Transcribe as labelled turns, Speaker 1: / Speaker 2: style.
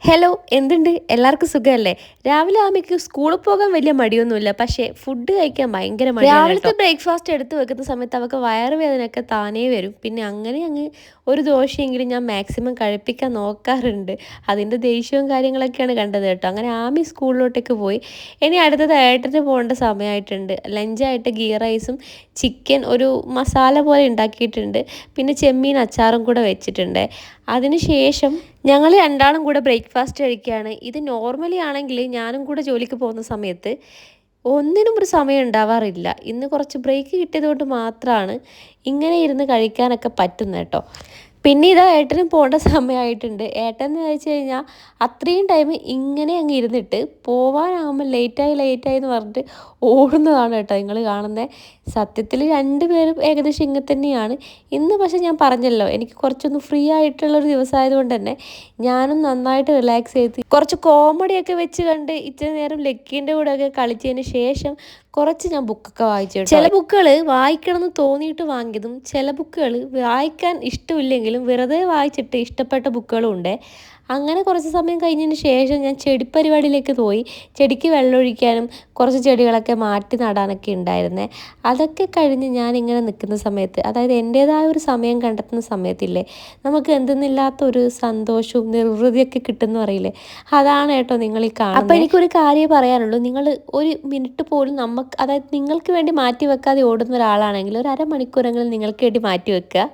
Speaker 1: Hello എന്തുണ്ട് എല്ലാവർക്കും സുഖമല്ലേ? രാവിലെ ആകുമ്പോഴേക്കും സ്കൂളിൽ പോകാൻ വലിയ മടിയൊന്നുമില്ല, പക്ഷേ ഫുഡ് കഴിക്കാൻ ഭയങ്കര മടിയാണ്. രാവിലത്തെ ബ്രേക്ക്ഫാസ്റ്റ് എടുത്ത് വെക്കുന്ന സമയത്ത് അവൾക്ക് വയറുവേദനയൊക്കെ താനേ വരും. പിന്നെ അങ്ങനെ അങ്ങ് ഒരു ദോശയെങ്കിലും ഞാൻ മാക്സിമം കഴിപ്പിക്കാൻ നോക്കാറുണ്ട്. അതിൻ്റെ ദേഷ്യവും കാര്യങ്ങളൊക്കെയാണ് കണ്ടത് കേട്ടോ. അങ്ങനെ ആമി സ്കൂളിലോട്ടേക്ക് പോയി. ഇനി അടുത്തത് ഏട്ടന് പോകേണ്ട സമയമായിട്ടുണ്ട്. ലഞ്ചായിട്ട് ഗീ റൈസും ചിക്കൻ ഒരു മസാല പോലെ ഉണ്ടാക്കിയിട്ടുണ്ട്. പിന്നെ ചെമ്മീൻ അച്ചാറും കൂടെ വെച്ചിട്ടുണ്ട്. അതിനുശേഷം ഞങ്ങൾ രണ്ടാളും കൂടെ ബ്രേക്ക്ഫാസ്റ്റ് കഴിക്കുകയാണ്. ഇത് നോർമലി ആണെങ്കിൽ ഞാനും കൂടെ ജോലിക്ക് പോകുന്ന സമയത്ത് ഒന്നിനും ഒരു സമയം ഉണ്ടാവാറില്ല. ഇന്ന് കുറച്ച് ബ്രേക്ക് കിട്ടിയതുകൊണ്ട് മാത്രമാണ് ഇങ്ങനെ ഇരുന്ന് കഴിക്കാനൊക്കെ പറ്റുന്നത് കേട്ടോ. പിന്നെ ഇതാ ഏട്ടനും പോകേണ്ട സമയമായിട്ടുണ്ട്. ഏട്ടൻ എന്ന് വെച്ച് കഴിഞ്ഞാൽ അത്രയും ടൈം ഇങ്ങനെ അങ്ങ് ഇരുന്നിട്ട് പോവാനാകുമ്പോൾ ലേറ്റായി എന്ന് പറഞ്ഞിട്ട് ഓടുന്നതാണ് കേട്ടോ നിങ്ങൾ കാണുന്നത്. സത്യത്തിൽ രണ്ടുപേരും ഏകദേശം ഇങ്ങനെ തന്നെയാണ്. ഇന്ന് പക്ഷേ ഞാൻ പറഞ്ഞല്ലോ, എനിക്ക് കുറച്ചൊന്ന് ഫ്രീ ആയിട്ടുള്ളൊരു ദിവസമായതുകൊണ്ട് തന്നെ ഞാനും നന്നായിട്ട് റിലാക്സ് ചെയ്ത് കുറച്ച് കോമഡിയൊക്കെ വെച്ച് കണ്ട് ഇച്ചിരി നേരം ലക്കീൻ്റെ കൂടെയൊക്കെ കളിച്ചതിന് ശേഷം കുറച്ച് ഞാൻ ബുക്കൊക്കെ വായിച്ചു. ചില ബുക്കുകൾ വായിക്കണം എന്ന് തോന്നിയിട്ട് വാങ്ങിയതും, ചില ബുക്കുകൾ വായിക്കാൻ ഇഷ്ടമില്ലെങ്കിലും വെറുതെ വായിച്ചിട്ട് ഇഷ്ടപ്പെട്ട ബുക്കുകളും ഉണ്ട്. അങ്ങനെ കുറച്ച് സമയം കഴിഞ്ഞതിന് ശേഷം ഞാൻ ചെടിപ്പരിപാടിയിലേക്ക് പോയി. ചെടിക്ക് വെള്ളമൊഴിക്കാനും കുറച്ച് ചെടികളൊക്കെ മാറ്റി നടാനൊക്കെ ഉണ്ടായിരുന്നേ. അതൊക്കെ കഴിഞ്ഞ് ഞാനിങ്ങനെ നിൽക്കുന്ന സമയത്ത്, അതായത് എൻ്റേതായ ഒരു സമയം കണ്ടെത്തുന്ന സമയത്തില്ലേ, നമുക്ക് എന്തെന്നില്ലാത്ത ഒരു സന്തോഷവും നിർവൃതിയൊക്കെ കിട്ടുമെന്ന് പറയില്ലേ, അതാണ് കേട്ടോ നിങ്ങൾ ഈ കാണുന്നത്. അപ്പോൾ എനിക്കൊരു കാര്യം പറയാനുള്ളൂ, നിങ്ങൾ ഒരു മിനിറ്റ് പോലും നമുക്ക്, അതായത് നിങ്ങൾക്ക് വേണ്ടി മാറ്റി വെക്കാതെ ഓടുന്ന ഒരാളാണെങ്കിൽ ഒരു അരമണിക്കൂറെങ്കിലും നിങ്ങൾക്ക് വേണ്ടി മാറ്റി വെക്കുക.